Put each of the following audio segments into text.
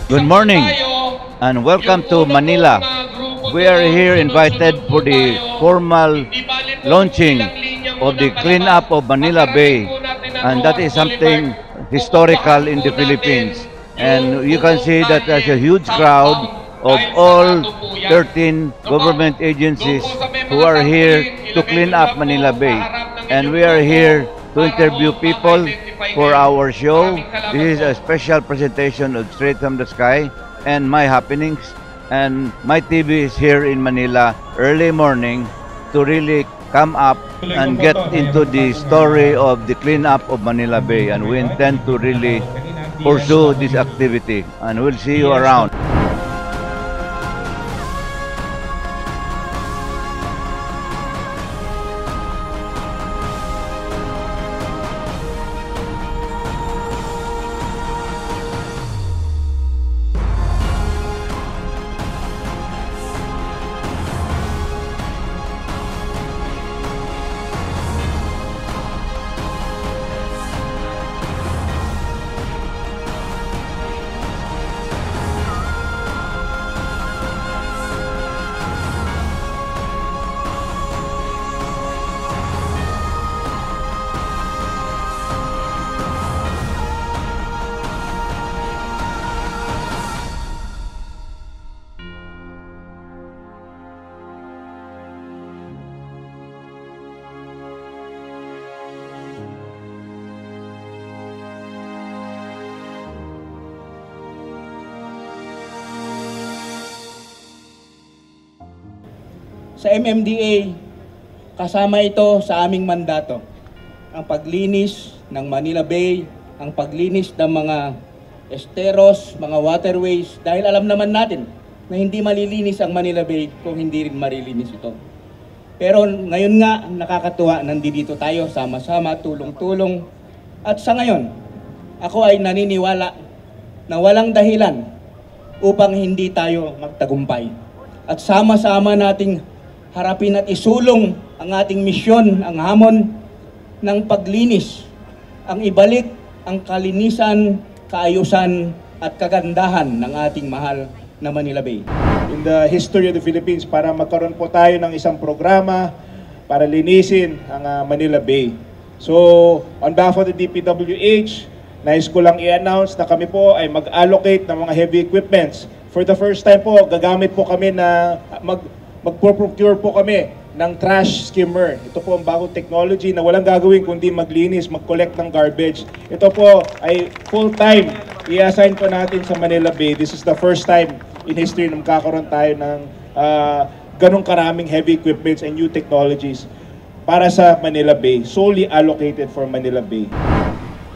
Good morning and welcome to Manila. We are here invited for the formal launching of the cleanup of Manila Bay, and that is something historical in the Philippines. And you can see that there's a huge crowd of all 13 government agencies who are here to clean up Manila Bay. And we are here to interview people for our show. This is a special presentation of Straight from the Sky and My Happenings. And MyTV is here in Manila early morning to really come up and get into the story of the cleanup of Manila Bay. And we intend to really pursue this activity. And we'll see you around. Sa MMDA, kasama ito sa aming mandato, ang paglinis ng Manila Bay, ang paglinis ng mga esteros, mga waterways, dahil alam naman natin na hindi malilinis ang Manila Bay kung hindi rin marilinis ito. Pero ngayon nga, nakakatuwa, nandito tayo sama-sama, tulong-tulong. At sa ngayon, ako ay naniniwala na walang dahilan upang hindi tayo magtagumpay. At sama-sama nating harapin at isulong ang ating misyon, ang hamon ng paglinis, ang ibalik ang kalinisan, kaayusan at kagandahan ng ating mahal na Manila Bay. In the history of the Philippines, para magkaroon po tayo ng isang programa para linisin ang Manila Bay. So, on behalf of the DPWH, nais ko lang i-announce na kami po ay mag-allocate ng mga heavy equipments. For the first time po, gagamit po kami na mag-procure po kami ng trash skimmer. Ito po ang bagong technology na walang gagawin kundi maglinis, mag-collect ng garbage. Ito po ay full-time. I-assign po natin sa Manila Bay. This is the first time in history na magkakaroon tayo ng ganong karaming heavy equipments and new technologies para sa Manila Bay, solely allocated for Manila Bay.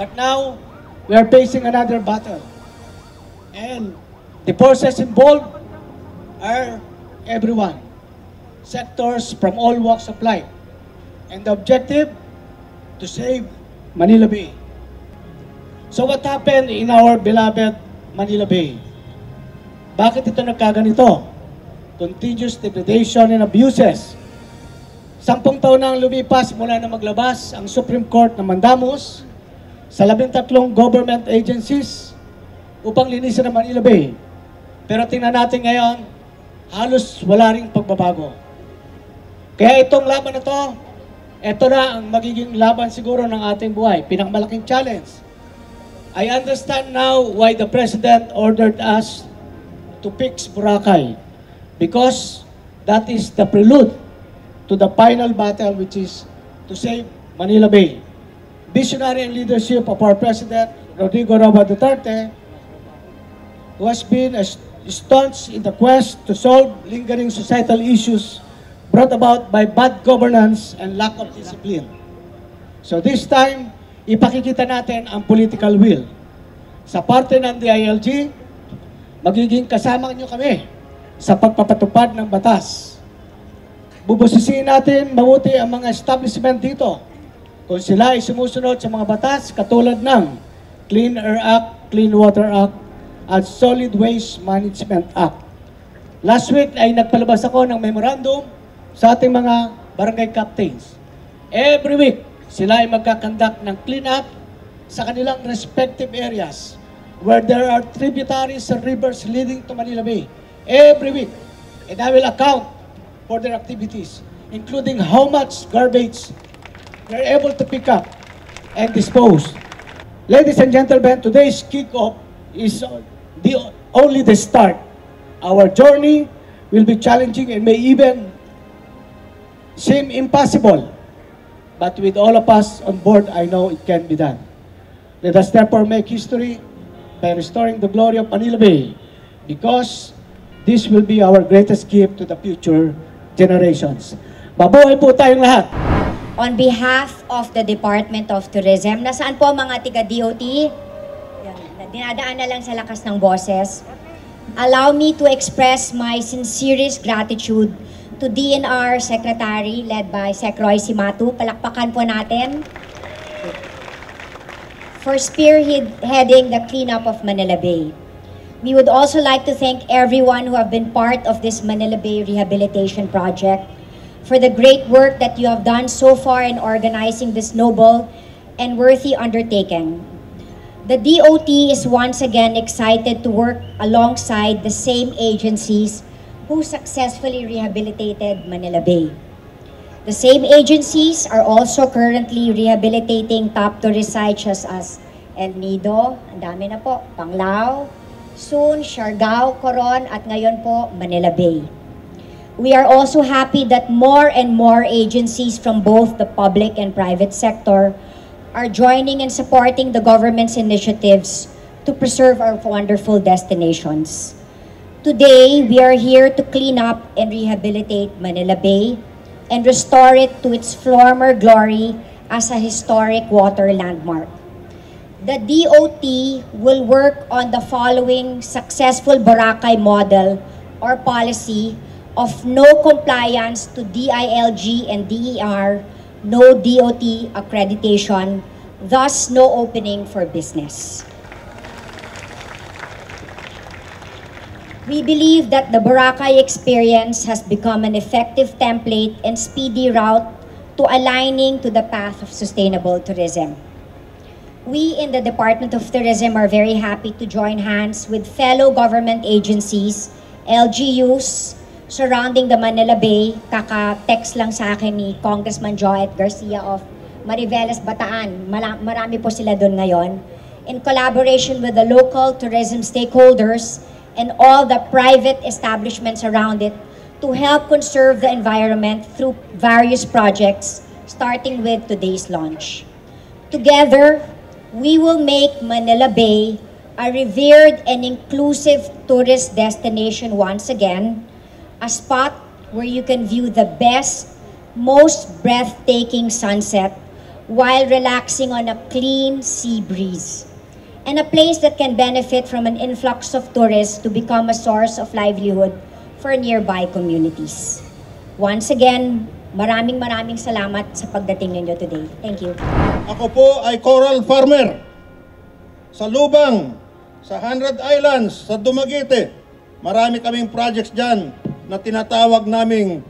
But now, we are facing another battle. And the forces involved are everyone. Sectors from all walks of life. And the objective, to save Manila Bay. So what happened in our beloved Manila Bay? Bakit ito nagkaganito? Continuous degradation and abuses. 10 taon na ang lumipas mula na maglabas ang Supreme Court ng mandamos sa 13 government agencies upang linisin ang Manila Bay. Pero tingnan natin ngayon, halos wala ring pagbabago. Kaya itong laban na ito na ang magiging laban siguro ng ating buhay, pinakamalaking challenge. I understand now why the President ordered us to fix Boracay, because that is the prelude to the final battle, which is to save Manila Bay. Visionary and leadership of our President, Rodrigo Roa Duterte, who has been a staunch in the quest to solve lingering societal issues brought about by bad governance and lack of discipline. So this time, ipakikita natin ang political will. Sa parte ng DILG, magiging kasama nyo kami sa pagpapatupad ng batas. Bubusisiin natin mabuti ang mga establishment dito kung sila ay sumusunod sa mga batas katulad ng Clean Air Act, Clean Water Act, at Solid Waste Management Act. Last week ay nagpalabas ako ng memorandum sa ating mga barangay captains. Every week, sila ay magkakandak ng clean up sa kanilang respective areas where there are tributaries and rivers leading to Manila Bay every week. And I will account for their activities, including how much garbage they're able to pick up and dispose. Ladies and gentlemen, today's kickoff is only the start. Our journey will be challenging and may even seem impossible. But with all of us on board, I know it can be done. Let us therefore make history by restoring the glory of Manila Bay, because this will be our greatest gift to the future generations. Mabuhay po tayong lahat! On behalf of the Department of Tourism, nasaan po mga tiga-DOT? Dinadaan na lang sa lakas ng boses. Allow me to express my sincerest gratitude to DNR Secretary led by Sec. Roy Simatu. Palakpakan po natin. For spearheading the cleanup of Manila Bay. We would also like to thank everyone who have been part of this Manila Bay Rehabilitation Project for the great work that you have done so far in organizing this noble and worthy undertaking. The DOT is once again excited to work alongside the same agencies who successfully rehabilitated Manila Bay. The same agencies are also currently rehabilitating top tourist sites such as El Nido, ang dami na po, Panglao, soon Siargao, Coron, at ngayon po Manila Bay. We are also happy that more and more agencies from both the public and private sector are joining and supporting the government's initiatives to preserve our wonderful destinations. Today, we are here to clean up and rehabilitate Manila Bay and restore it to its former glory as a historic water landmark. The DOT will work on the following successful Boracay model or policy of no compliance to DILG and DER, no DOT accreditation, thus no opening for business. We believe that the Boracay experience has become an effective template and speedy route to aligning to the path of sustainable tourism. We in the Department of Tourism are very happy to join hands with fellow government agencies, LGUs, surrounding the Manila Bay. Kaka-text lang sa akin ni Congressman Joet Garcia of Mariveles, Bataan. Marami po sila doon ngayon. In collaboration with the local tourism stakeholders and all the private establishments around it to help conserve the environment through various projects, starting with today's launch. Together, we will make Manila Bay a revered and inclusive tourist destination once again, a spot where you can view the best, most breathtaking sunset while relaxing on a clean sea breeze, and a place that can benefit from an influx of tourists to become a source of livelihood for nearby communities. Once again, maraming salamat sa pagdating ninyo today. Thank you. Ako po ay coral farmer sa Lubang, sa 100 Islands, sa Dumaguete. Marami kaming projects dyan na tinatawag naming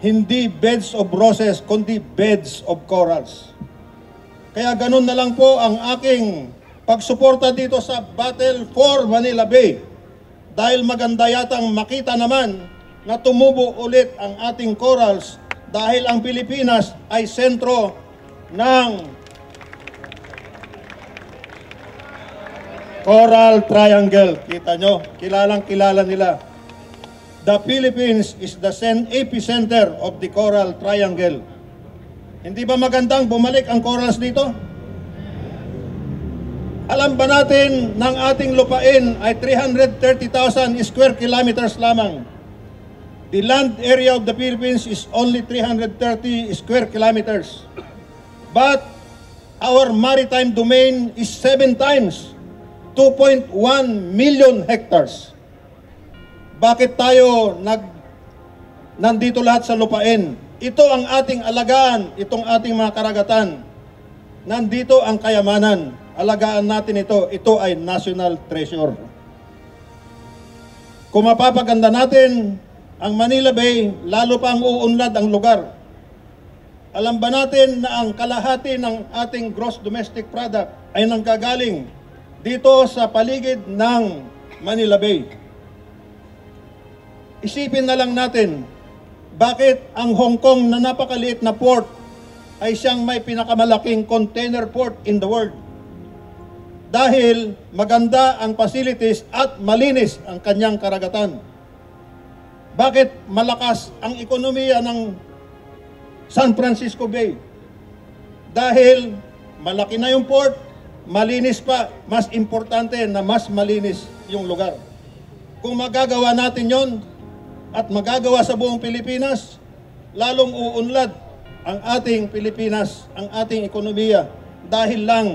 hindi beds of roses, kundi beds of corals. Kaya ganun na lang po ang aking pagsuporta dito sa Battle for Manila Bay. Dahil maganda yatang makita naman na tumubo ulit ang ating corals dahil ang Pilipinas ay sentro ng Coral Triangle. Kita nyo, kilalang-kilala nila. The Philippines is the epicenter of the Coral Triangle. Hindi ba magandang bumalik ang corals dito? Alam ba natin ng ating lupain ay 330,000 square kilometers lamang? The land area of the Philippines is only 330 square kilometers. But our maritime domain is 7 times, 2.1 million hectares. Bakit tayo nandito lahat sa lupain? Ito ang ating alagaan, itong ating mga karagatan. Nandito ang kayamanan. Alagaan natin ito. Ito ay national treasure. Kung mapapaganda natin ang Manila Bay, lalo pa ang uunlad ang lugar. Alam ba natin na ang kalahati ng ating gross domestic product ay nanggagaling dito sa paligid ng Manila Bay. Isipin na lang natin, bakit ang Hong Kong na napakaliit na port ay siyang may pinakamalaking container port in the world? Dahil maganda ang facilities at malinis ang kanyang karagatan. Bakit malakas ang ekonomiya ng San Francisco Bay? Dahil malaki na yung port, malinis pa, mas importante na mas malinis yung lugar. Kung magagawa natin yon at magagawa sa buong Pilipinas, lalong uunlad ang ating Pilipinas, ang ating ekonomiya dahil lang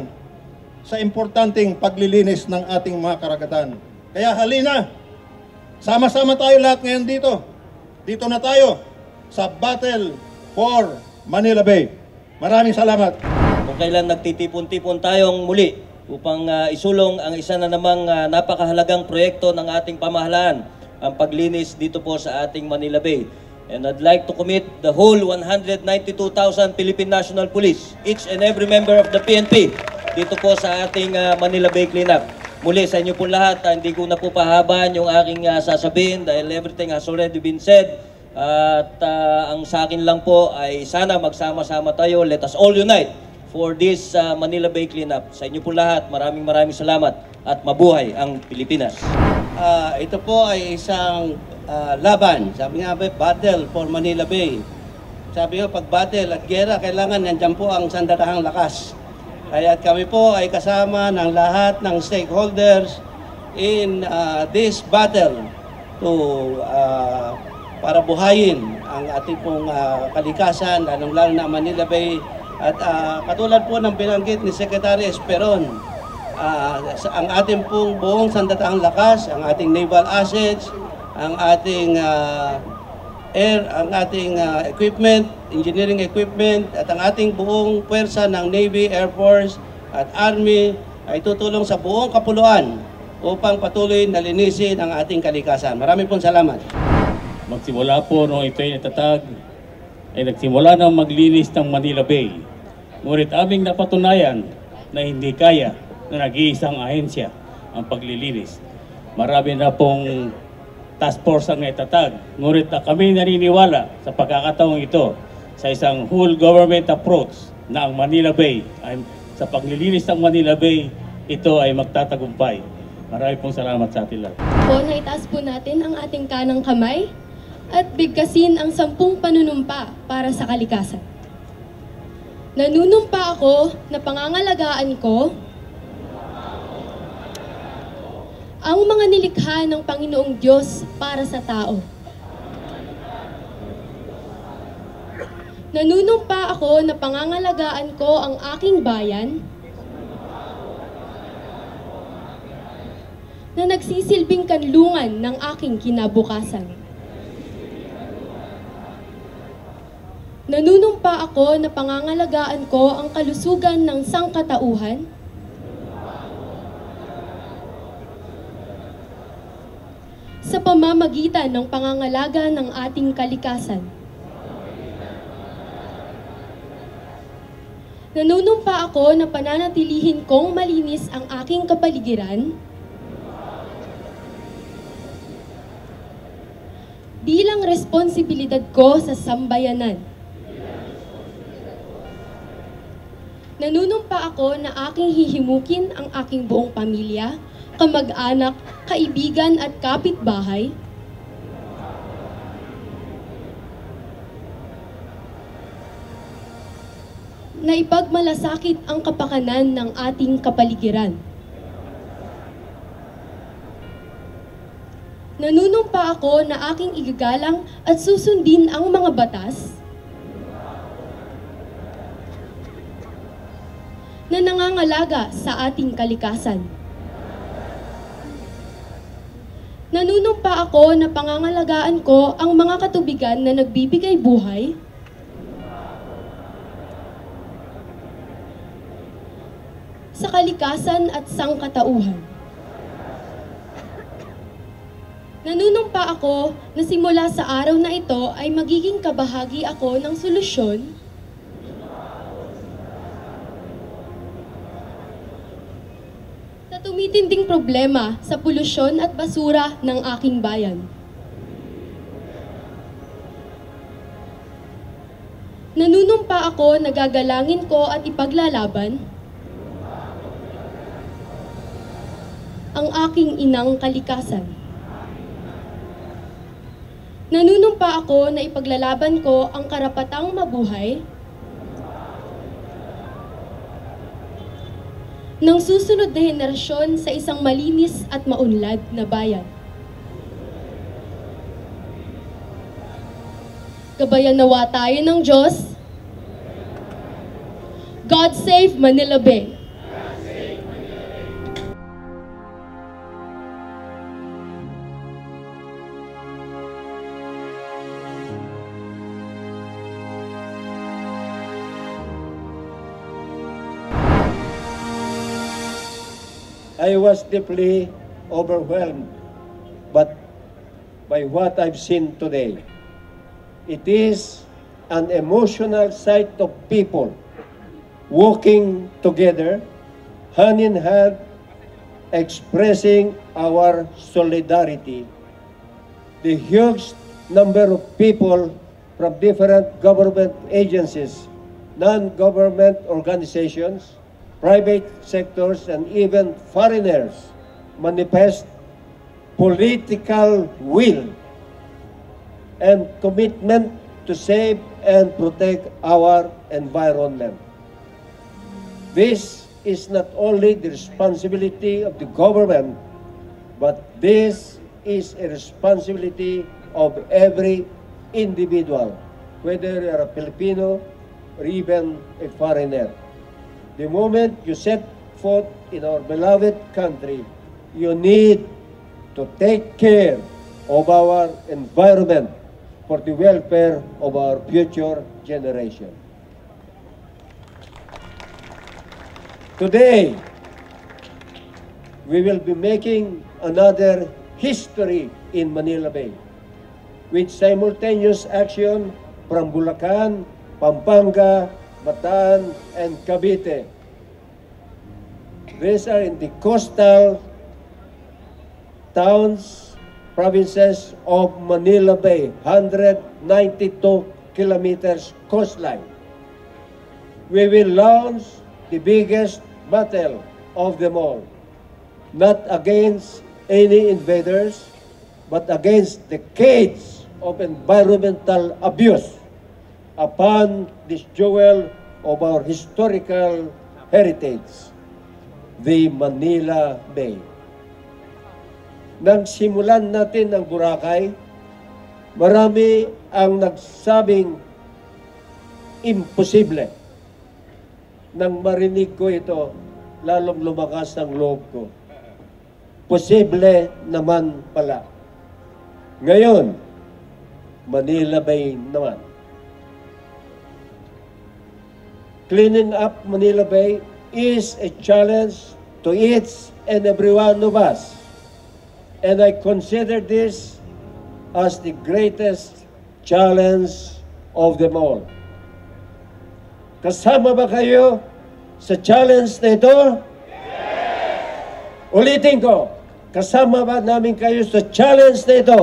sa importanteng paglilinis ng ating mga karagatan. Kaya halina, sama-sama tayo lahat ngayon dito. Dito na tayo sa Battle for Manila Bay. Maraming salamat. Kung kailan nagtitipon-tipon tayong muli upang isulong ang isa na namang napakahalagang proyekto ng ating pamahalaan, ang paglinis dito po sa ating Manila Bay. And I'd like to commit the whole 192,000 Philippine National Police, each and every member of the PNP, dito po sa ating Manila Bay cleanup. Muli sa inyo po lahat, hindi ko na po pahabaan yung aking sasabihin dahil everything has already been said. At ang sa akin lang po ay sana magsama-sama tayo. Let us all unite for this Manila Bay cleanup. Sa inyo po lahat, maraming salamat at mabuhay ang Pilipinas. Ito po ay isang laban. Sabi nga ba, battle for Manila Bay. Sabi nga, pag battle at gera, kailangan nandyan po ang sandatahang lakas. Kaya kami po ay kasama ng lahat ng stakeholders in this battle to para buhayin ang ating pong kalikasan, lalong-lalo na Manila Bay. At katulad po ng binanggit ni Secretary Esperon, ang ating pong buong sandatahang lakas, ang ating naval assets, ang ating air, ang ating equipment, engineering equipment, at ang ating buong puwersa ng Navy, Air Force at Army ay tutulong sa buong kapuluan upang patuloy na linisin ang ating kalikasan. Maraming pong salamat. Magsimula po nung ito ay natatag, ay nagsimula ng maglinis ng Manila Bay. Ngunit aming napatunayan na hindi kaya na nag-iisang ahensya ang paglilinis. Marami na pong task force ang itatag. Ngunit na kami naniniwala sa pagkakataong ito sa isang whole government approach na ang Manila Bay, sa paglilinis ng Manila Bay, ito ay magtatagumpay. Marami pong salamat sa atin lahat. Po, naitaas po natin ang ating kanang kamay at bigkasin ang 10 panunumpa para sa kalikasan. Nanunumpa ako na pangangalagaan ko ang mga nilikha ng Panginoong Diyos para sa tao. Nanunumpa ako na pangangalagaan ko ang aking bayan na nagsisilbing kanlungan ng aking kinabukasan. Nanunumpa ako na pangangalagaan ko ang kalusugan ng sangkatauhan sa pamamagitan ng pangangalaga ng ating kalikasan. Nanunumpa ako na pananatilihin kong malinis ang aking kapaligiran bilang responsibilidad ko sa sambayanan. Nanunumpa ako na aking hihimukin ang aking buong pamilya, kamag-anak, kaibigan at kapitbahay na ipagmalasakit ang kapakanan ng ating kapaligiran. Nanunumpa ako na aking igagalang at susundin ang mga batas na nangangalaga sa ating kalikasan. Nanunumpa ako na pangangalagaan ko ang mga katubigan na nagbibigay buhay sa kalikasan at sangkatauhan. Nanunumpa ako na simula sa araw na ito ay magiging kabahagi ako ng solusyon sa tumitinding problema sa polusyon at basura ng aking bayan. Nanunumpa ako na gagalangin ko at ipaglalaban ang aking inang kalikasan. Nanunumpa ako na ipaglalaban ko ang karapatang mabuhay ng susunod na henerasyon sa isang malinis at maunlad na bayan. Gabayan nawa tayo ng Diyos. God save Manila Bay. I was deeply overwhelmed by what I've seen today. It is an emotional sight of people walking together, hand in hand, expressing our solidarity. The huge number of people from different government agencies, non-government organizations, private sectors, and even foreigners manifest political will and commitment to save and protect our environment. This is not only the responsibility of the government, but this is a responsibility of every individual, whether you're a Filipino or even a foreigner. The moment you set foot in our beloved country, you need to take care of our environment for the welfare of our future generation. Today, we will be making another history in Manila Bay with simultaneous action from Bulacan, Pampanga, Bataan, and Cavite. These are in the coastal towns, provinces of Manila Bay, 192 kilometers coastline. We will launch the biggest battle of them all, not against any invaders, but against decades of environmental abuse upon this jewel of our historical heritage, the Manila Bay. Nang simulan natin ang Boracay, marami ang nagsabing imposible. Nang marinig ko ito, lalong lumakas ang loob ko. Posible naman pala. Ngayon, Manila Bay naman. Cleaning up Manila Bay is a challenge to each and every one of us. And I consider this as the greatest challenge of them all. Kasama ba kayo sa challenge na ito? Yes! Ulitin ko, kasama ba namin kayo sa challenge na ito?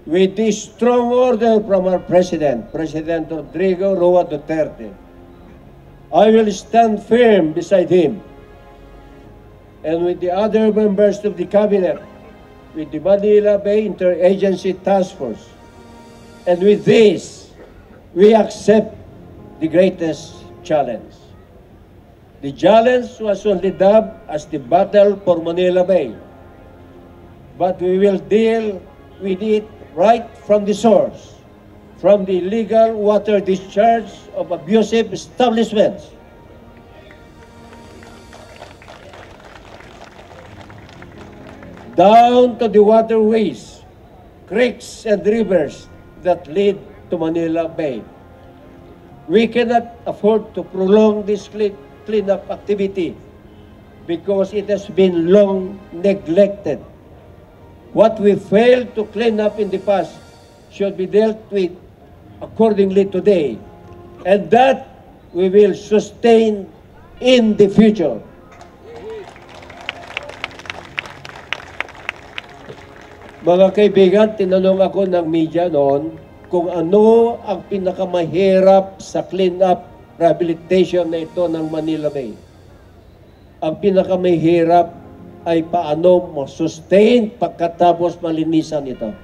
With this strong order from our President, President Rodrigo Roa Duterte, I will stand firm beside him and with the other members of the Cabinet, with the Manila Bay Interagency Task Force. And with this, we accept the greatest challenge. The challenge was only dubbed as the Battle for Manila Bay, but we will deal with it right from the source, from the illegal water discharge of abusive establishments. Down to the waterways, creeks and rivers that lead to Manila Bay. We cannot afford to prolong this cleanup activity because it has been long neglected. What we failed to clean up in the past should be dealt with accordingly today, and that we will sustain in the future. Mga kaibigan, tinanong ako ng media noon kung ano ang pinakamahirap sa clean-up rehabilitation na ito ng Manila Bay. Ang pinakamahirap ay paano ma-sustain pagkatapos malinisan ito.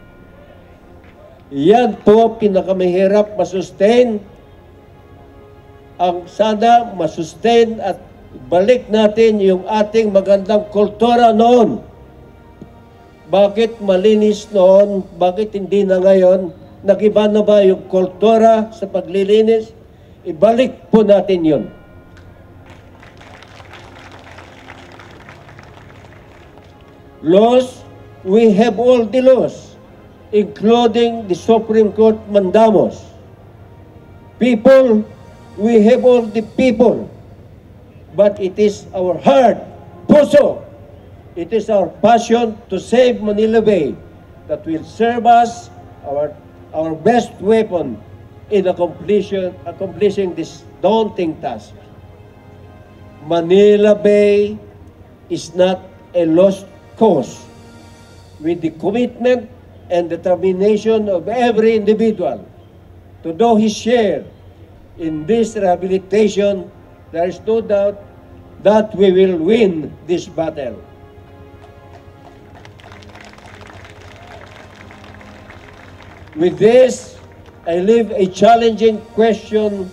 Yan po pinakamahirap ma-sustain. Ang sana ma-sustain at balik natin yung ating magandang kultura noon. Bakit malinis noon? Bakit hindi na ngayon? Nagiba na ba yung kultura sa paglilinis? Ibalik po natin yun. Laws, we have all the laws, including the Supreme Court mandamos. People, we have all the people. But it is our heart, puso, it is our passion to save Manila Bay that will serve us our best weapon in accomplishing this daunting task. Manila Bay is not a lost cause. With the commitment and determination of every individual to do his share in this rehabilitation, there is no doubt that we will win this battle. With this, I leave a challenging question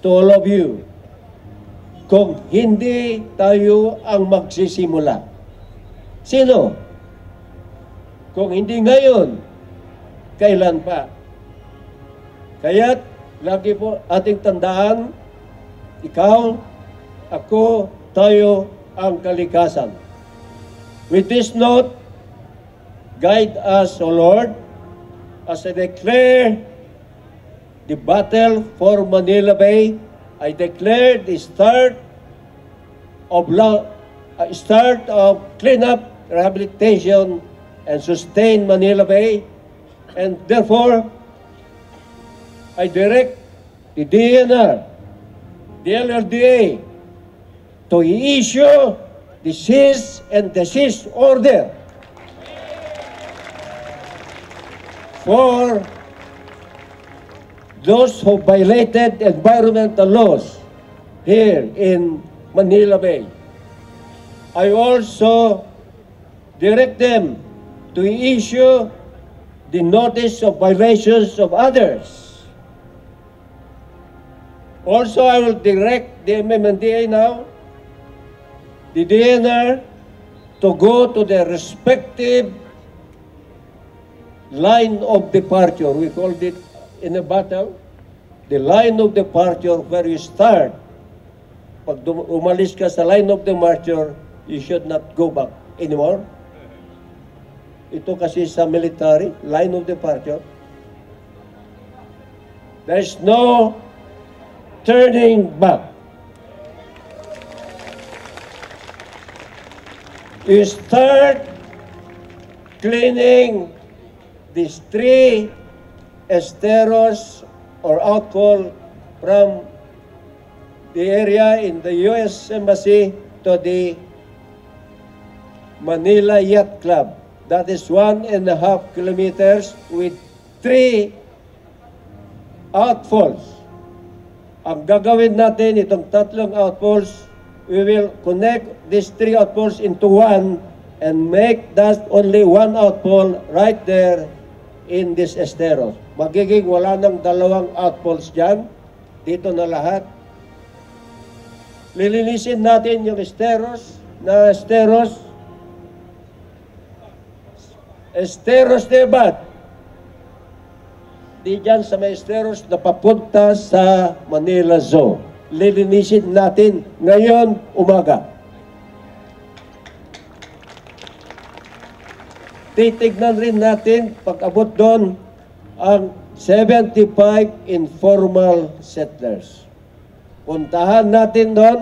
to all of you. Kung hindi tayo ang magsisimula, sino? Kung hindi ngayon, kailan pa? Kaya't lagi po ating tandaan, ikaw, ako, tayo ang kalikasan. With this note, guide us, O Lord, as I declare the battle for Manila Bay. I declare the start of cleanup, rehabilitation, and sustain Manila Bay. And therefore, I direct the DNR, the LLDA, to issue the cease and desist order for those who violated environmental laws here in Manila Bay. I also direct them to issue the notice of violations of others. Also, I will direct the MMDA now, the DNR, to go to their respective line of departure. We called it in a battle, the line of departure where you start. Pag umalis ka sa line of departure, you should not go back anymore. Ito kasi sa military, line of departure. There's no turning back. You start cleaning these 3 esteros or outfall from the area in the U.S. Embassy to the Manila Yacht Club. That is 1.5 kilometers with 3 outfalls. Ang gagawin natin, itong 3 outfalls, we will connect these 3 outfalls into one and make that only 1 outfall right there in this esteros. Magiging wala ng 2 outfalls dyan. Dito na lahat. Lilinisin natin yung esteros na esteros. Esteros de Bat. Di dyan sa may esteros na papunta sa Manila Zoo. Lilinisin natin ngayon umaga. Titignan rin natin pag-abot doon ang 75 informal settlers. Puntahan natin doon.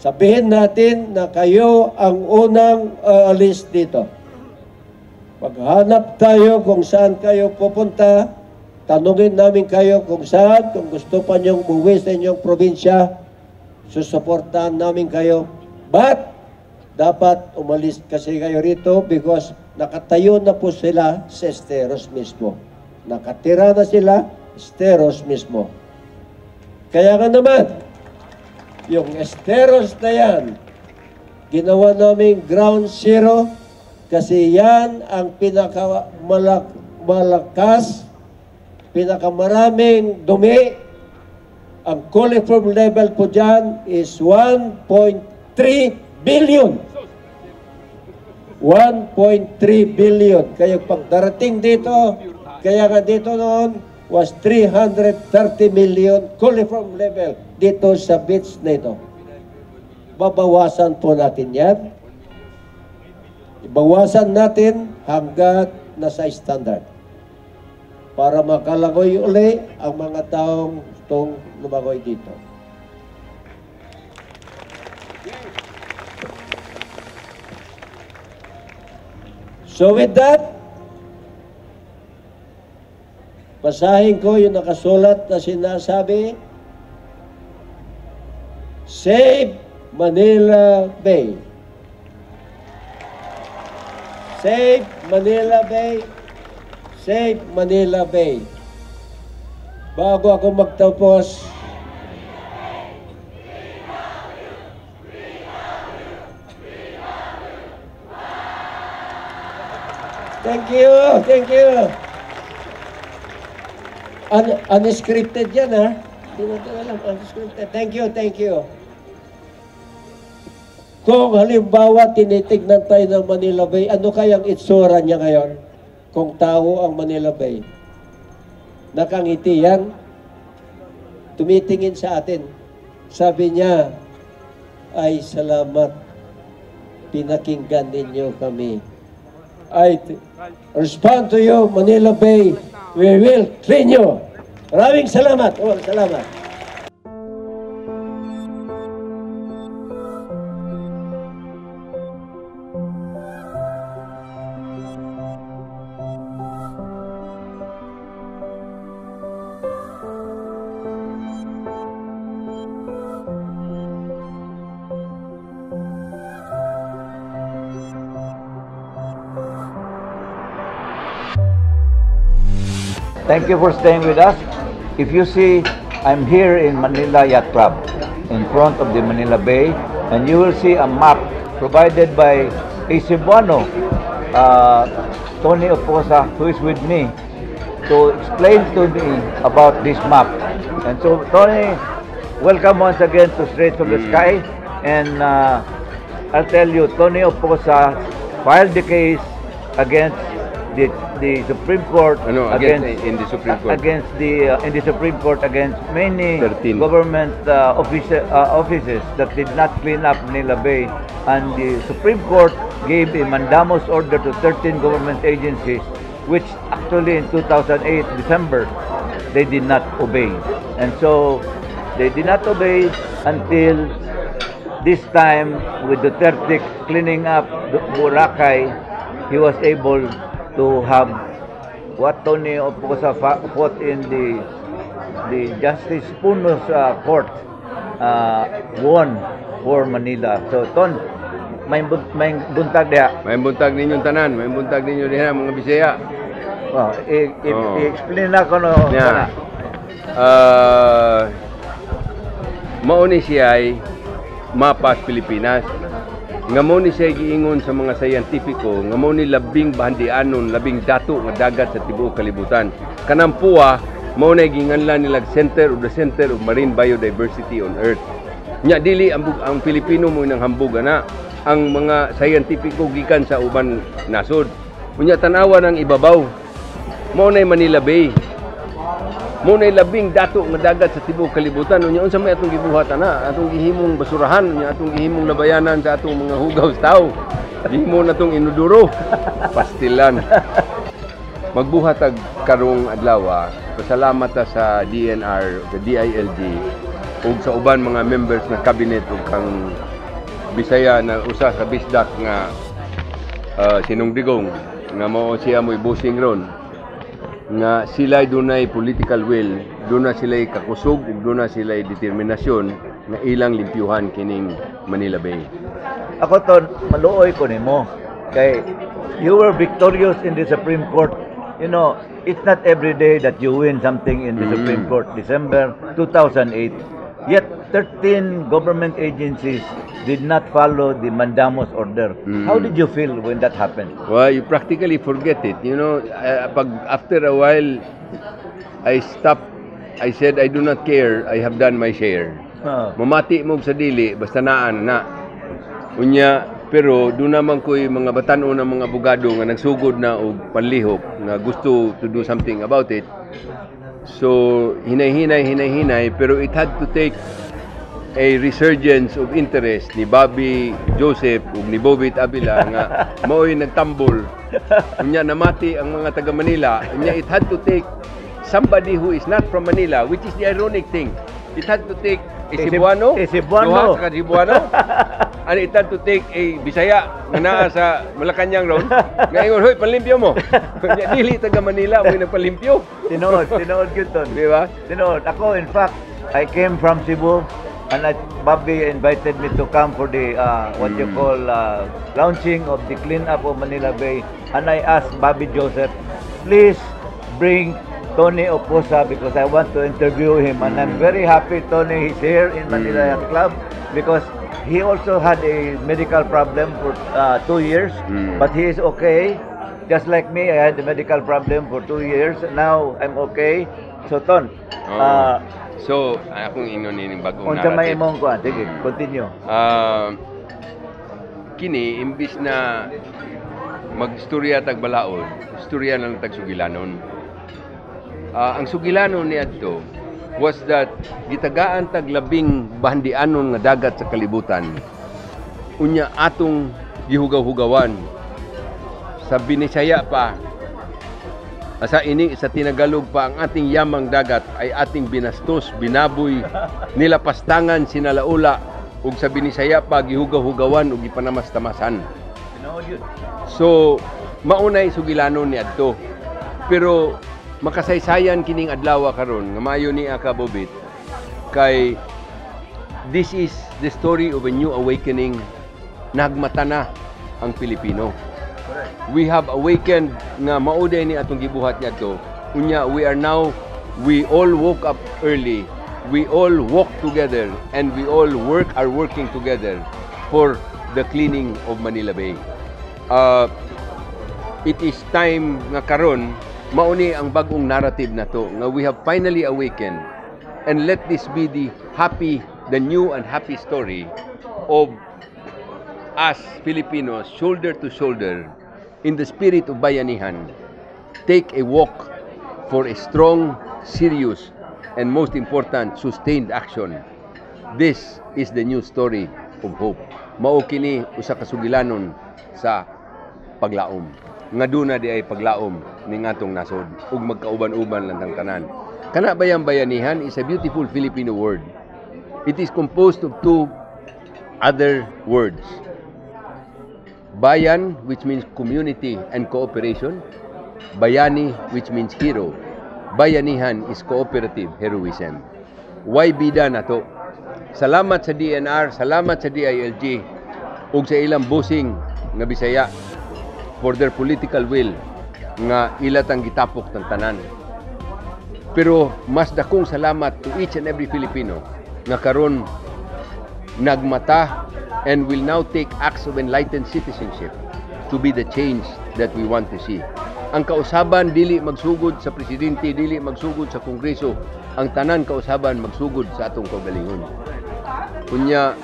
Sabihin natin na kayo ang unang aalis dito. Paghanap tayo kung saan kayo pupunta, Tanungin namin kayo kung saan, kung gusto pa niyong umuwi sa inyong probinsya, susuportahan namin kayo. But, dapat umalis kasi kayo rito because nakatayo na po sila sa Esteros mismo. Nakatira na sila Esteros mismo. Kaya nga naman, yung Esteros na yan, ginawa namin ground zero kasi yan ang pinakamalakas, pinakamaraming dumi. Ang coliform level po dyan is 1.3 billion. 1.3 billion. Kaya pagdarating dito, kaya nga dito noon was 330 million coliform level dito sa beach na ito. Babawasan po natin yan. Ibawasan natin hanggat nasa standard para makalangoy uli ang mga taong gustong lumangoy dito. So with that, basahin ko yung nakasulat na sinasabi, Save Manila Bay. Save Manila Bay. Save Manila Bay. Bago ako magtapos, thank you, thank you. Unscripted yan, ha? Alam, unscripted. Thank you, thank you. Kung halimbawa tinitignan tayo ng Manila Bay, ano kayang itsura niya ngayon? Kung tao ang Manila Bay. Nakangiti yan. Tumitingin sa atin. Sabi niya, ay salamat. Pinakinggan ninyo kami. I respond to you, Manila Bay. We will clean you. Maraming salamat. Oh, salamat. Thank you for staying with us. If you see, I'm here in Manila Yacht Club in front of the Manila Bay, and you will see a map provided by a Cebuano, Tony Oposa, who is with me, to explain to me about this map. And so, Tony, welcome once again to Straight from the Sky. And I'll tell you, Tony Oposa filed the case against the Supreme Court in the Supreme Court in the Supreme Court against many 13 government offices that did not clean up Manila Bay, and the Supreme Court gave a mandamus order to 13 government agencies, which actually in 2008 December they did not obey, and so they did not obey until this time with Duterte cleaning up Boracay. He was able to have what Tony Oposa fought in the Justice Puno's court won for Manila. So Ton, may buntag diha. May buntag ninyong tanan, may buntag ninyo diha mga Bisaya. Well, i-explain na ko no. Yeah. Mauni siya ay mapas Pilipinas. Nga mo ni siya giingon sa mga scientifico, nga mo ni labing bahandianon, labing dato nga dagat sa tibuok kalibutan. Kanang PUA, mo na ginganlan nila Center of the Center of Marine Biodiversity on Earth. Nya dili ang Pilipino mo nang hambog ana, ang mga scientifico gikan sa uban nasod. Unya tanawa ng ibabaw. Mo na Manila Bay. Mo na labing dato nga dagat sa tibuok kalibutan. Unya unsa may atong gibuhat ana, atong gihimong basurahan, unya atong gihimong labayanan sa atong mga hugaw sa tao. Gihimo na tong inuduro. Pastilan. Magbuhat ag karong adlaw, pasalamat ta sa DNR, sa DILG ug sa uban mga members ng cabinet ug kang Bisaya na usa sa bisdak nga sinungdigong nga mao siya mo'y busing ron. nga sila'y dunay political will, doon na sila'y kakusog, doon na sila'y determinasyon nga ilang limpyuhan kining Manila Bay. Ako ton, maluoy ko nimo. Kay you were victorious in the Supreme Court. You know, it's not every day that you win something in the Supreme Court. December 2008. Yet 13 government agencies did not follow the mandamus order. How did you feel when that happened? Well, you practically forget it. You know, after a while, I stopped. I said, I do not care. I have done my share. Mamati mo sa dili, basta naan na. Unya, pero doon naman ko'y mga batan-o ng mga abogado nga nagsugod na og panlihok na gusto to do something about it. So, hinay-hinay, pero it had to take a resurgence of interest ni Bobby Joseph ug ni Bobit Avila nga mao'y nagtambol. Unya namati ang mga taga Manila. Unya it had to take somebody who is not from Manila, which is the ironic thing. It had to take a Cebuano, duha sa Cebuano, and it had to take a Bisaya nga naa sa Malacanang ron. Ngayon, hoy, panlimpyo mo. Dili taga Manila, mo'y nagpalimpyo. Tinood yun ton. Di ba? Tinood. Ako, in fact, I came from Cebu, and Bobby invited me to come for the what you call launching of the cleanup of Manila Bay, and I asked Bobby Joseph, please bring Tony Oposa because I want to interview him, and I'm very happy Tony is here in Manila Yacht Club because he also had a medical problem for 2 years, but he is okay. Just like me, I had a medical problem for 2 years. Now I'm okay. So Ton, so, akong ingon ining bagong unsa may narrative. imong kuan? Sige, continue. Kini imbis na magstorya tag balaod, istorya lang tag sugilanon. Ang sugilanon ni adto was that gitagaan tag labing bahandianon nga dagat sa kalibutan. Unya atong gihugaw-hugawan sa Binisaya pa. Sa Tinagalog pa, ang ating yamang dagat ay ating binastos, binaboy, nilapastangan, sinalaula, ug sa Binisaya pa, gihugaw-hugawan ug ipanamas-tamasan. So, maunay sugilanon ni adto. Pero makasaysayan kining adlaw karon nga maayo ni aka Bobit kay this is the story of a new awakening. Nagmata na ang Pilipino. We have awakened nga mauday ni atong gibuhat niadto. Unya we all woke up early. We all walk together and we all are working together for the cleaning of Manila Bay. It is time nga karon mauni ang bagong narrative na to nga we have finally awakened, and let this be the new and happy story of us Filipinos, shoulder to shoulder, in the spirit of Bayanihan, take a walk for a strong, serious, and most important, sustained action. This is the new story of hope. Mao kini usa ka sugilanon sa paglaom. Nga duna di ay paglaom ning atong nasod ug magkauban-uban lang tang tanan. Kana bayang Bayanihan is a beautiful Filipino word. It is composed of two other words. Bayan, which means community and cooperation. Bayani, which means hero. Bayanihan is cooperative heroism. Why bida na to? Salamat sa DNR, salamat sa DILG, ug sa ilang bossing nga Bisaya for their political will nga ilatang gitapok ng tanan. Pero mas dakong salamat to each and every Filipino nga karon nagmata and will now take acts of enlightened citizenship to be the change that we want to see. Ang kausaban dili magsugod sa presidente, dili magsugod sa kongreso. Ang tanan kausaban magsugod sa atong kaugalingon. Kunya,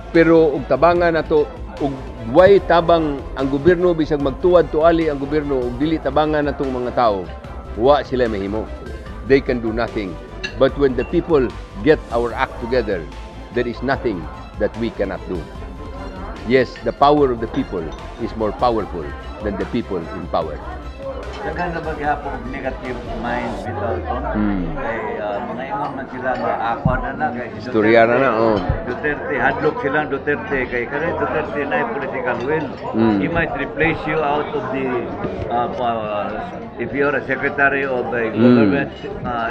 pero ug tabangan nato ug way tabang ang gobyerno bisag magtuwad tuali ang gobyerno ug dili tabangan natong mga tao, wa sila mahimo. They can do nothing. But when the people get our act together, there is nothing that we cannot do. Yes, the power of the people is more powerful than the people in power. Daghang na bagyapon negative minds bitaw ton. Kay mga ingon man sila nga ako na kay Istorya na Duterte hadlok silang Duterte kay kani Duterte na political will. He might replace you out of the if you're a secretary of a government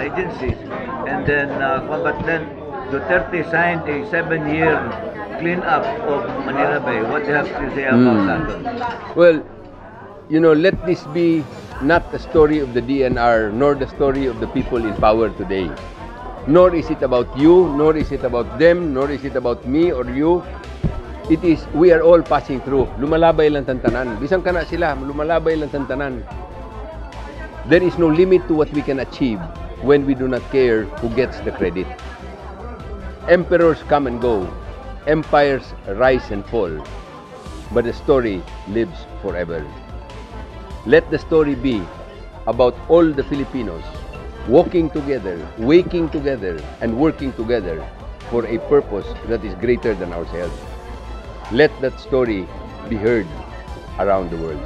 agencies, and then but then Duterte signed a 7-year clean-up of Manila Bay. What do you have to say about that? Well, you know, let this be not the story of the DNR, nor the story of the people in power today. Nor is it about you, nor is it about them, nor is it about me or you. It is, we are all passing through. Lumalabay lang tantanan. Bisang kana sila, lumalabay lang tantanan. There is no limit to what we can achieve when we do not care who gets the credit. Emperors come and go. Empires rise and fall. But the story lives forever. Let the story be about all the Filipinos walking together, waking together, and working together for a purpose that is greater than ourselves. Let that story be heard around the world.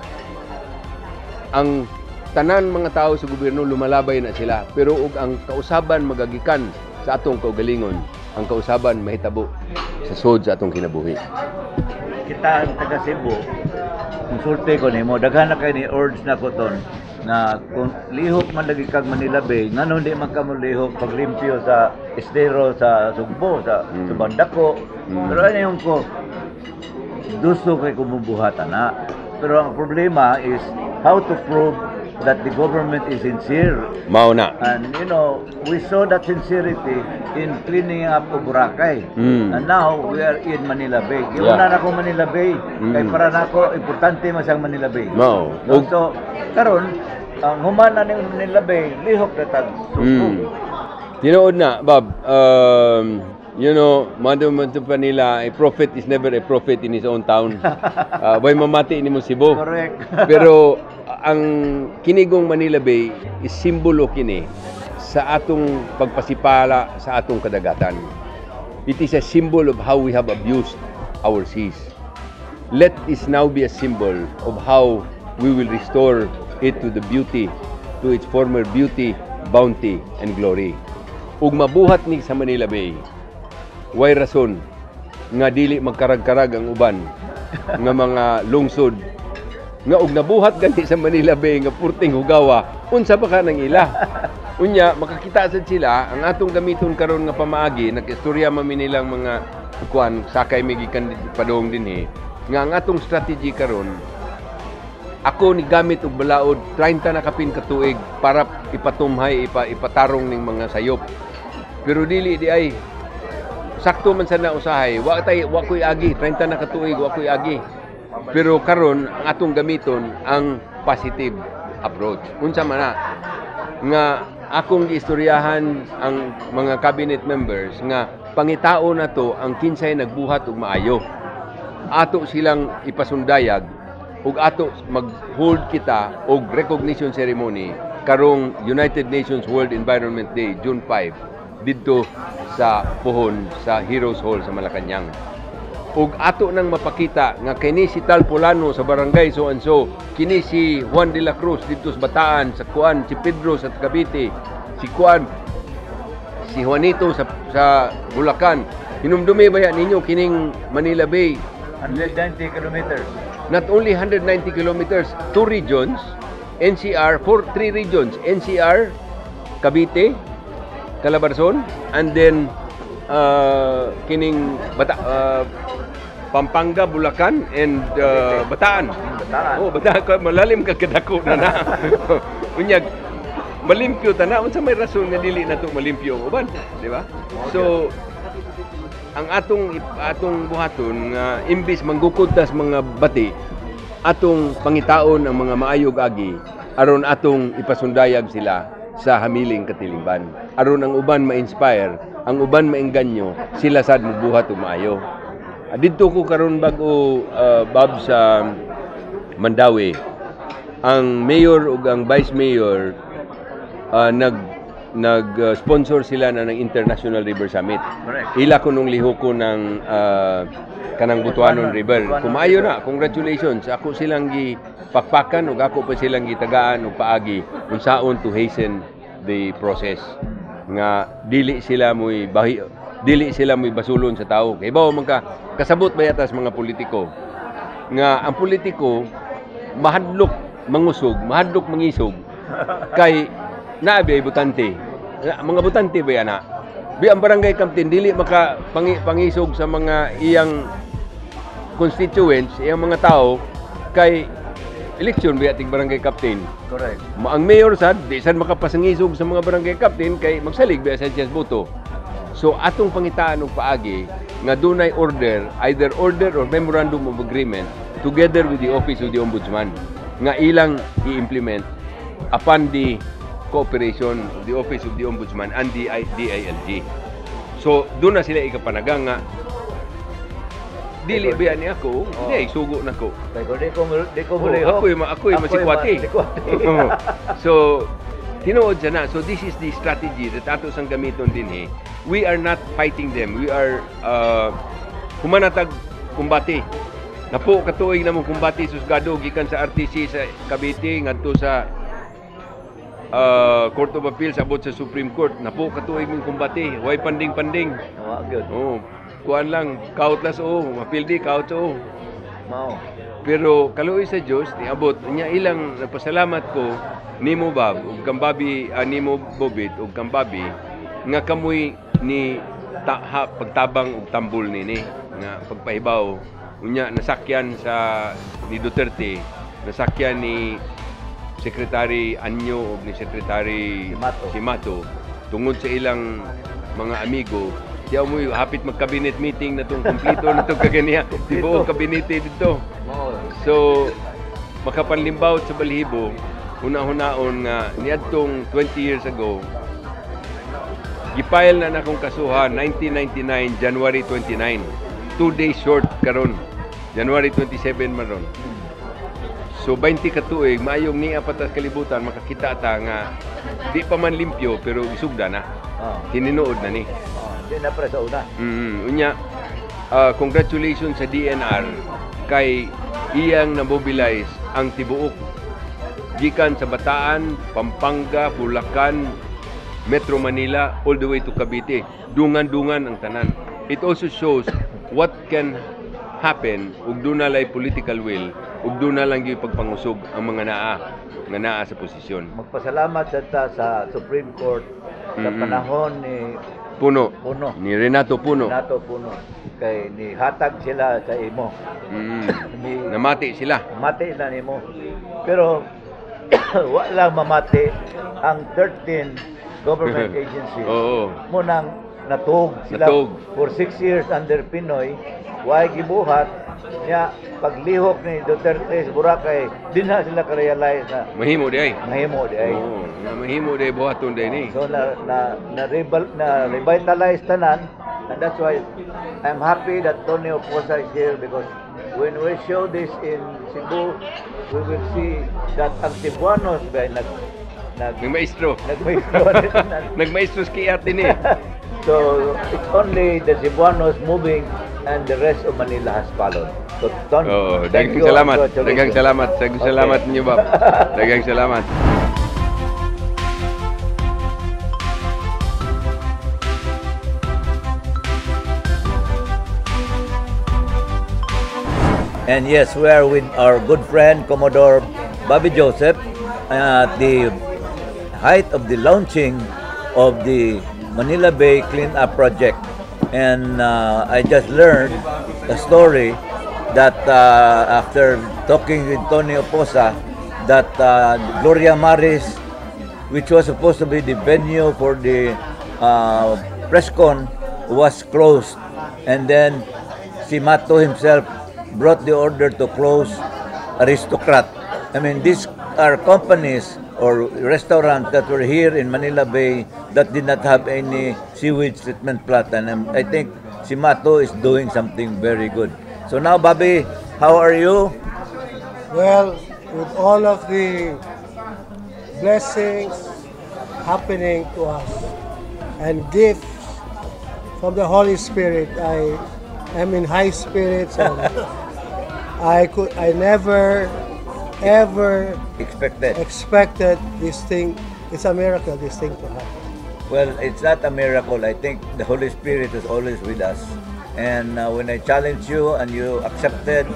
Ang tanan mga tao sa gobyerno lumalabay na sila, pero ug ang kausaban magagikan sa atong kaugalingon, ang kausaban mahitabo sa sod sa atong kinabuhi. Kita ang taga Cebu, konsulte ko nimo, daghan na kay ni urge na ko ton na kung lihok man lagi kag Manila Bay, ngano di man ka mo lihok paglimpyo sa estero sa Sugbo, sa Bandako. Pero ano yung ko, gusto kay kumubuhatan na. Pero ang problema is how to prove that the government is sincere. Mao na. And you know, we saw that sincerity in cleaning up of Boracay. And now we are in Manila Bay. Yung na ko Manila Bay, kay para nako importante masang Manila Bay. Mao. No? So karon ang humana ni Manila Bay lihok na tag Subo. Tinuod na, Bob. You know, Manto Manila, a prophet is never a prophet in his own town. Way mamati ni mo Cebu. Correct. Pero ang kinigong Manila Bay is simbolo kini sa atong pagpasipala sa atong kadagatan. It is a symbol of how we have abused our seas. Let this now be a symbol of how we will restore it to the beauty, to its former beauty, bounty, and glory. Ug mabuhat ni sa Manila Bay, way rason nga dili magkarag-karag ang uban nga mga lungsod nga og nabuhat gani sa Manila Bay nga purting hugawa, unsa pa ka nang ila. Unya makakita sad sila ang atong gamiton karon nga pamaagi, nag-istorya man nilang mga kuan sakay migikan padong dinhi nga ang atong strategy karon. Ako ni gamit og balaod 30 na kapin ka tuig para ipatumhay, ipatarong ning mga sayop. Pero dili di ay sakto man sana usahay, wa koy agi 30 na ka tuig, wa koy agi. Pero karon ang atong gamiton ang positive approach. Unsa man na nga akong giistoryahan ang mga cabinet members nga pangitao na to ang kinsay nagbuhat og maayo. Ato silang ipasundayag ug ato mag-hold kita og recognition ceremony karong United Nations World Environment Day June 5 didto sa Puhon sa Heroes Hall sa Malacañang. Ug ato nang mapakita nga kini si Tal Polano sa barangay so and so, kini si Juan de la Cruz dito sa Bataan, sa Kuan, si Pedro sa Cavite, si Kuan, si Juanito sa Bulacan. Hinumdumi ba yan ninyo kining Manila Bay? 190 kilometers. Not only 190 kilometers, 2 regions, NCR, 3 regions, NCR, Cavite, Calabarzon, and then kining Pampanga, Bulacan, and Bataan. Oh, Bataan, malalim ka kadako na na. Unyag, malimpyo ta na. Unsa may rason nga dili na to malimpyo ang uban, di ba? So, ang atong buhaton nga imbis manggukod tas mga bati, atong pangitaon ang mga maayog agi aron atong ipasundayag sila sa hamiling katilingban. Aron ang uban ma-inspire, ang uban maengganyo, sila sad mobuhat og maayo. Didto ko karon bag-o Bob sa Mandawi. Ang mayor ug ang vice mayor nag-sponsor sila na ng International River Summit. Correct. Ila ko nung liho ko ng kanang Butuanon River. Kumayo na, congratulations. Ako silang gipakpakan ug ako pa silang gitagaan ug paagi unsaon to hasten the process. Nga dili sila moy basulon sa tao. Kay bawo man ka kasabot ba yatas mga politiko nga ang politiko mahadlok mangusog, mahadlok mangisog Kay naabi ay butante. Mga butante ba yan na? Bi ang barangay captain dili maka pangisog sa mga iyang constituents, iyang mga tao kay eleksyon ba ating barangay captain. Correct. Ang mayor sad di sad makapasangisog sa mga barangay captain kay magsalig ba sa chance boto. So atong pangitaan og paagi nga dunay order, either order or memorandum of agreement together with the office of the ombudsman nga ilang i-implement upon the cooperation of the office of the ombudsman and the DILG. So doon na sila ikapanagang nga dili ba ni ako, hindi sugo nako. Di ko muli Ako'y masikwati. So tinuod siya na. So this is the strategy that ato sang gamiton din We are not fighting them. We are humanatag kumbati. Napo katuig namong kumbati susgado gikan sa RTC sa Cavite ngadto sa Court of Appeals abot sa Supreme Court. Napo katuig mong kumbati. Way panding-panding. Good. Kuan lang, kautlas mapildi kaut Mao. Pero kaluoy sa Dios niabot niya ilang nagpasalamat ko nimo Bob ug kambabi nimo Bobit ug kambabi nga kamoy ni pagtabang og tambol nini nga pagpahibaw unya nasakyan sa ni Duterte, nasakyan ni Secretary Anyo ug ni Secretary Simato tungod sa ilang mga amigo. Siya mo hapit mag-cabinet meeting na itong kumplito na itong kaganiya. Tibuong kabinete dito. So, makapanlimbaw sa balihibo, una-hunaon nga niadtong 20 years ago, gipile na akong kasuhan 1999, January 29. 2 days short karon. January 27 maron. So 20 ka tuig, maayong niya patas kalibutan, makakita ta nga di pa man limpyo pero isugda na. Tininood na ni. Di na pre sa una. Unya, congratulations sa DNR kay iyang na-mobilize ang tibuok gikan sa Bataan, Pampanga, Bulacan, Metro Manila, all the way to Cavite. Dungan-dungan ang tanan. It also shows what can happen ug dunalay political will ug dunalang gyud pagpangusog ang mga naa sa posisyon. Magpasalamat sa Supreme Court sa panahon ni Puno. Ni Renato Puno. Kay ni hatag sila sa imo. Namati sila. Namati na nimo. Pero wala mamati ang 13 government agencies. Munang natug sila for 6 years under Pinoy. Why gibuhat niya paglihok ni Duterte sa Boracay, din na sila ka-realize na mahimo di ay. Mahimo di buhaton di ni. So na revitalize tanan, and that's why I'm happy that Tony Oposa is here, because when we show this in Cebu, we will see that ang Cebuanos ba nagmaestro. Nagmaestro skiat din So it's only the Cebuanos moving and the rest of Manila has followed. So Ton, thank you. Daghang salamat ninyo, Bob. Daghang salamat. And yes, we are with our good friend Commodore Bobby Joseph at the height of the launching of the Manila Bay Cleanup Project. And I just learned a story that after talking with Tony Oposa, that Gloria Maris, which was supposed to be the venue for the press con, was closed. And then Simato himself brought the order to close Aristocrat. I mean, these are companies or restaurants that were here in Manila Bay that did not have any sewage treatment plant, and I think Simato is doing something very good. So now, Bobby, how are you? Well, with all of the blessings happening to us and gifts from the Holy Spirit, I am in high spirits, and I never ever expected this thing. It's a miracle, this thing to happen. Well, it's not a miracle. I think the Holy Spirit is always with us. And when I challenged you and you accepted,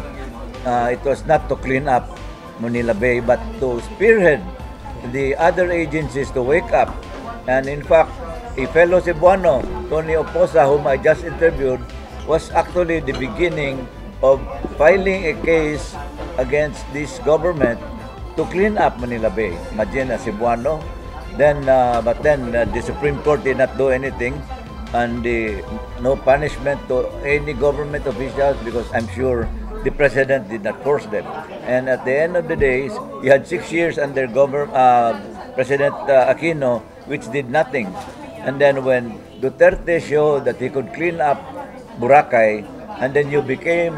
it was not to clean up Manila Bay, but to spearhead the other agencies to wake up. And in fact, a fellow Cebuano, Tony Oposa, whom I just interviewed, was actually the beginning of filing a case against this government to clean up Manila Bay. Imagine a Cebuano. But then the Supreme Court did not do anything, and no punishment to any government officials, because I'm sure the president did not force them. And at the end of the day, you had 6 years under President Aquino, which did nothing. And then when Duterte showed that he could clean up Boracay, and then you became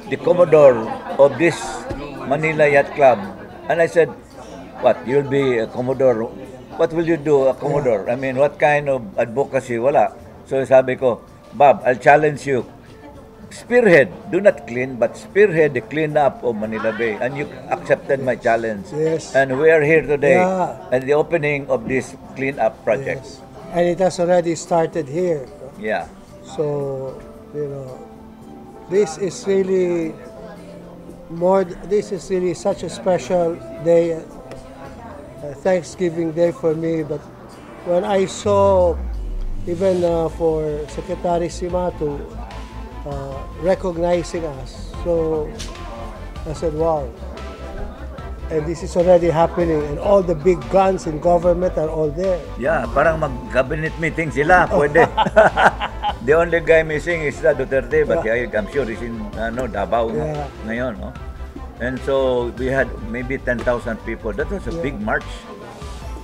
the commodore of this Manila Yacht Club. And I said, what, you'll be a commodore? What will you do, a commodore? I mean, what kind of advocacy? Wala. So sabi ko, Bob, I'll challenge you. Spearhead, do not clean, but spearhead the cleanup of Manila Bay. And you accepted my challenge. Yes. And we are here today at the opening of this cleanup project. Yes. And it has already started here. Yeah. So, you know, this is really such a special day, Thanksgiving Day for me. But when I saw, even for Secretary Simato recognizing us, so I said, wow. And this is already happening, and all the big guns in government are all there. Yeah, parang mag-cabinet meeting sila, pwede. The only guy missing is Duterte, but I'm sure he's in Davao ngayon. No? And so we had maybe 10,000 people. That was a big march.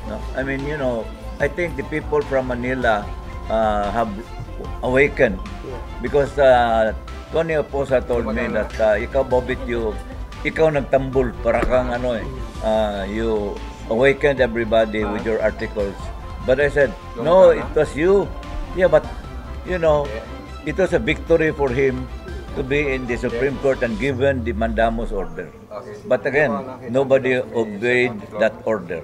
No? I mean, you know, I think the people from Manila have awakened. Because Tony Oposa told me that ikaw, Bobit, ikaw nagtambul, para kang you awakened everybody with your articles. But I said, no, it was you. Yeah, but you know, it was a victory for him to be in the Supreme Court and given the mandamus order. But again, nobody obeyed that order.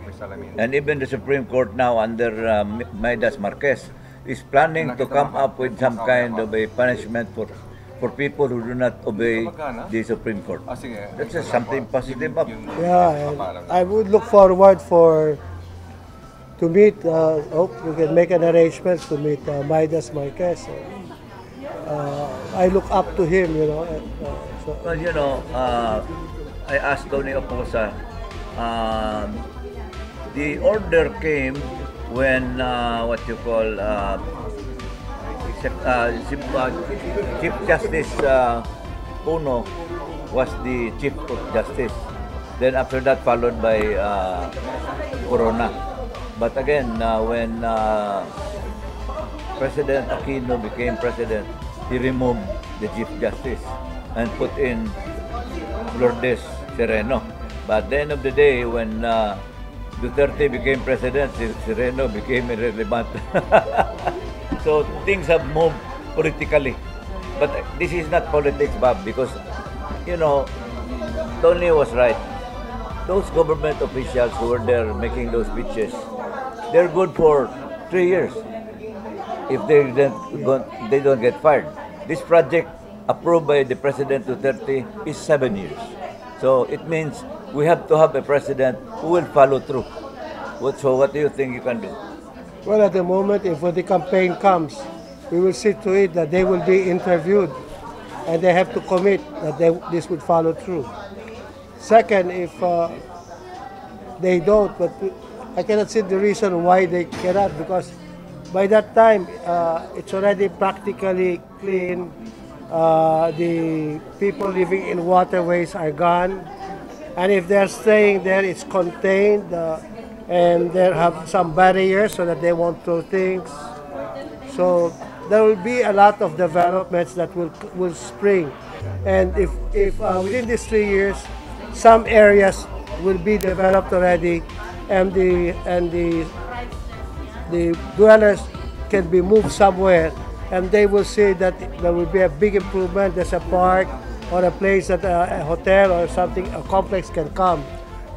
And even the Supreme Court now under Midas Marquez is planning to come up with some kind of a punishment for people who do not obey the Supreme Court. That's just something positive. Yeah, and I would look forward to meet, hope we can make an arrangement to meet Midas Marquez. I look up to him, you know. Well, you know, I asked Tony Oposa, the order came when, Chief Justice Puno was the Chief of Justice. Then after that, followed by Corona. But again, when President Aquino became president, he removed the Chief Justice and put in Lourdes Sereno. But at the end of the day, when Duterte became president, Sereno became irrelevant. So things have moved politically. But this is not politics, Bob, because, you know, Tony was right. Those government officials who were there making those speeches, they're good for 3 years if they don't get fired. This project approved by the President Duterte is 7 years. So it means we have to have a president who will follow through. So what do you think you can do? Well, at the moment, if when the campaign comes, we will see to it that they will be interviewed and they have to commit that this would follow through. Second, if they don't, but I cannot see the reason why they cannot, because by that time, it's already practically clean. The people living in waterways are gone. And if they're staying there, it's contained. And they have some barriers so that they won't throw things. So there will be a lot of developments that will spring. And if within these 3 years, some areas will be developed already, and the dwellers can be moved somewhere, and they will see that there will be a big improvement. There's a park or a place that a hotel or something, a complex can come.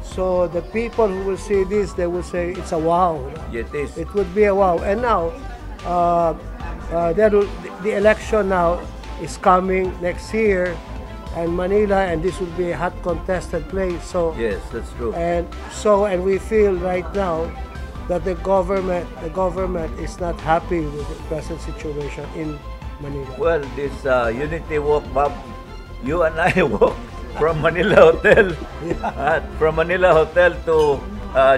So the people who will see this, they will say it's a wow. It is. It would be a wow. And now, the election now is coming next year, and Manila, and this will be a hot contested place. So Yes, that's true. and we feel right now that the government is not happy with the present situation in Manila. Well, this Unity Walk, Bob, you and I walk from Manila Hotel. From Manila Hotel to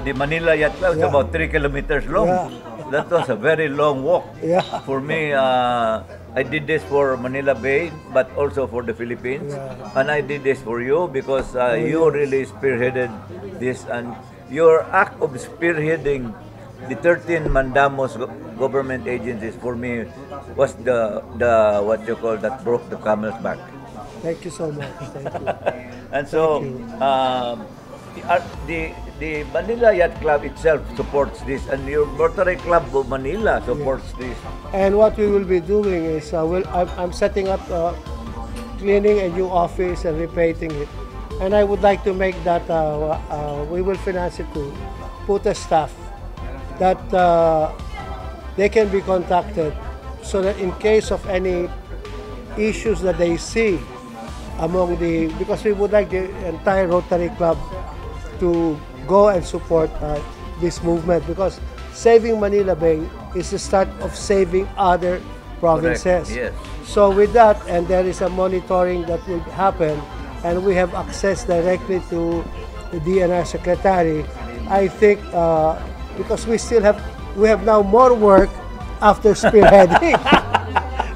the Manila Yacht Club. It's Yeah. about 3 kilometers long. Yeah. That was a very long walk. Yeah. For me, I did this for Manila Bay, but also for the Philippines. Yeah. And I did this for you because you really spearheaded this. And your act of spearheading the 13 mandamos government agencies for me was the what you call that broke the camel's back. Thank you so much. Thank you. And so the Manila Yacht Club itself supports this, and your Rotary Club of Manila supports this. And what we will be doing is, I'm setting up cleaning a new office and repainting it. And I would like to make that, we will finance it to put a staff that they can be contacted so that in case of any issues that they see among because we would like the entire Rotary Club to go and support this movement, because saving Manila Bay is the start of saving other provinces. Correct. Yes. So with that, and there is a monitoring that will happen, and we have access directly to the DNR Secretary, I think because we have now more work after spearheading.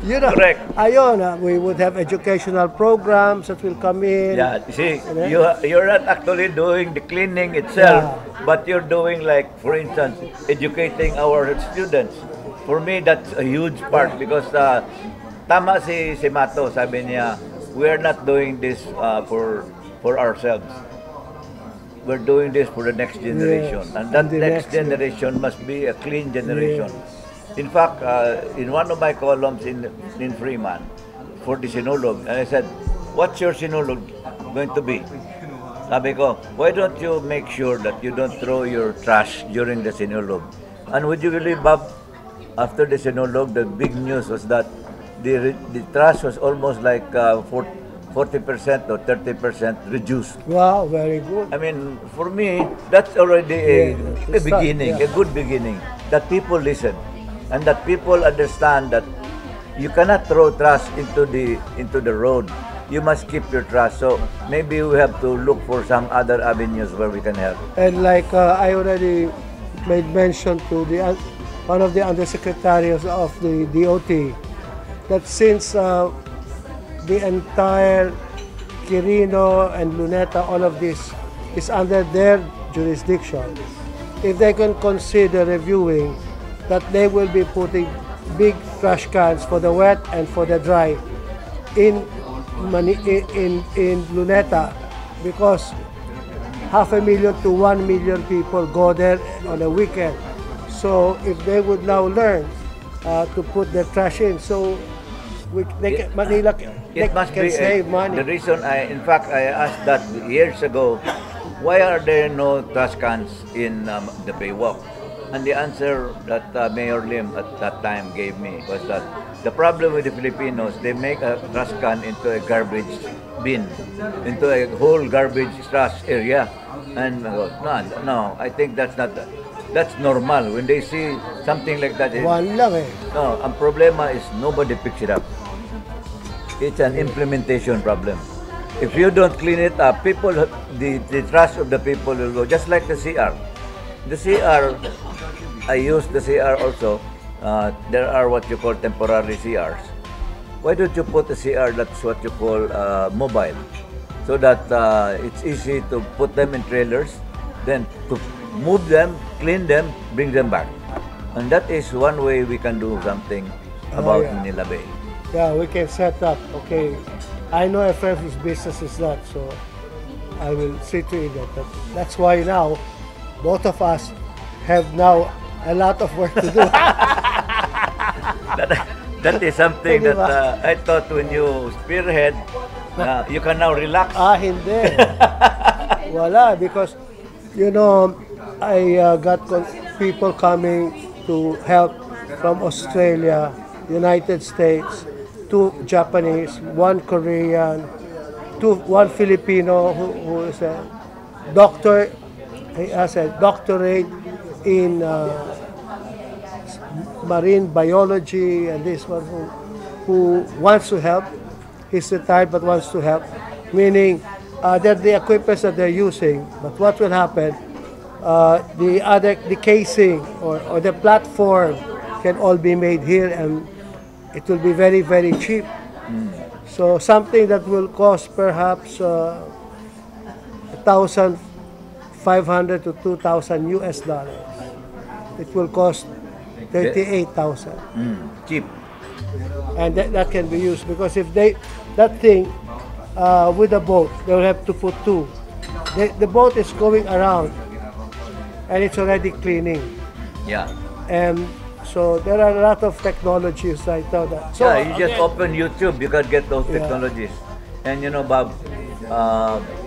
You know, Correct. Ayun, we would have educational programs that will come in. Yeah, you see, you're not actually doing the cleaning itself, but you're doing, like, for instance, educating our students. For me, that's a huge part because tama si Mato, sabi niya, we're not doing this for ourselves. We're doing this for the next generation. Yes, And that and the next next generation must be a clean generation. In fact, in one of my columns in Freeman for the Sinulog, and I said, what's your Sinulog going to be? Sabi ko, why don't you make sure that you don't throw your trash during the Sinulog? And would you believe, Bob, after the Sinulog, the big news was that the trash was almost like 40% or 30% reduced. Wow, very good. I mean, for me, that's already a beginning, a good beginning, that people listen. And that people understand that you cannot throw trash into the road. You must keep your trash. So maybe we have to look for some other avenues where we can help. And like I already made mention to one of the undersecretaries of the DOT, that since the entire Quirino and Luneta, all of this is under their jurisdiction, if they can consider reviewing that they will be putting big trash cans for the wet and for the dry in Luneta, because 500,000 to 1 million people go there on a weekend. So if they would now learn to put their trash in, so Manila can save money. The reason in fact I asked that years ago, why are there no trash cans in the Baywalk? And the answer that Mayor Lim at that time gave me was that the problem with the Filipinos, they make a trash can into a garbage bin, into a whole garbage trash area. And I go, no, I think that's normal. When they see something like that, no, ang problema is nobody picks it up. It's an implementation problem. If you don't clean it up, the trash of the people will go, just like the CR. The CR, I use the CR also. There are what you call temporary CRs. Why don't you put a CR that's what you call mobile, so that it's easy to put them in trailers, then to move them, clean them, bring them back. And that is one way we can do something about Manila Bay. Yeah, we can set up. Okay, I know a friend whose business is that, so I will see to it that. That's why now both of us have now a lot of work to do. that is something that I thought when you spearhead, you can now relax. Hindi. Wala, because, you know, I got people coming to help from Australia, United States, 2 Japanese, 1 Korean, one Filipino who is a doctor. He has a doctorate in marine biology, and this one who wants to help. He's retired but wants to help, meaning that the equipment that they're using, but what will happen, the casing or the platform can all be made here, and it will be very, very cheap. So something that will cost perhaps $1,500 to $2,000 US dollars. It will cost 38,000. Cheap. And that can be used, because if that thing with the boat, they'll have to put two. The boat is going around and it's already cleaning. Yeah. And so there are a lot of technologies right now. So yeah, you just open YouTube, you can get those technologies. And you know, Bob,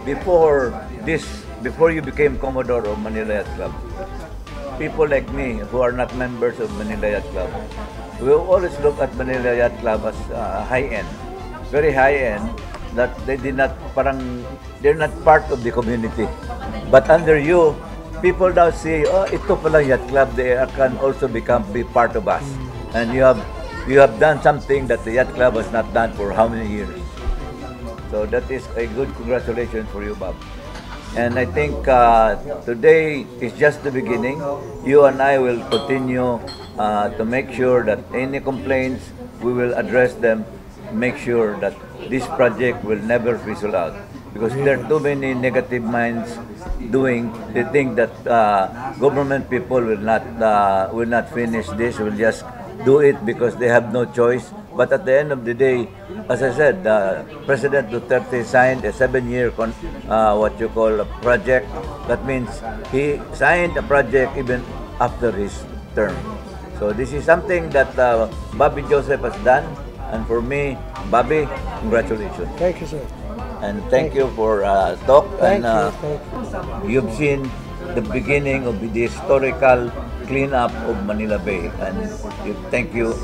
before you became Commodore of Manila Yacht Club, people like me who are not members of Manila Yacht Club, we always look at Manila Yacht Club as high-end, very high-end, that they're not part of the community. But under you, people now say, oh, ito pala Yacht Club, they can also be part of us. And you have done something that the Yacht Club has not done for how many years. So that is a good congratulations for you, Bob. And I think today is just the beginning. You and I will continue to make sure that any complaints, we will address them, make sure that this project will never fizzle out. Because there are too many negative minds they think that government people will not finish this, will just do it because they have no choice. But at the end of the day, as I said, President Duterte signed a 7-year what you call a project. That means he signed a project even after his term. So this is something that Bobby Joseph has done, and for me, Bobby, congratulations. Thank you, sir. And thank you for talk. Thank and you. You've seen the beginning of the historical cleanup of Manila Bay, and thank you.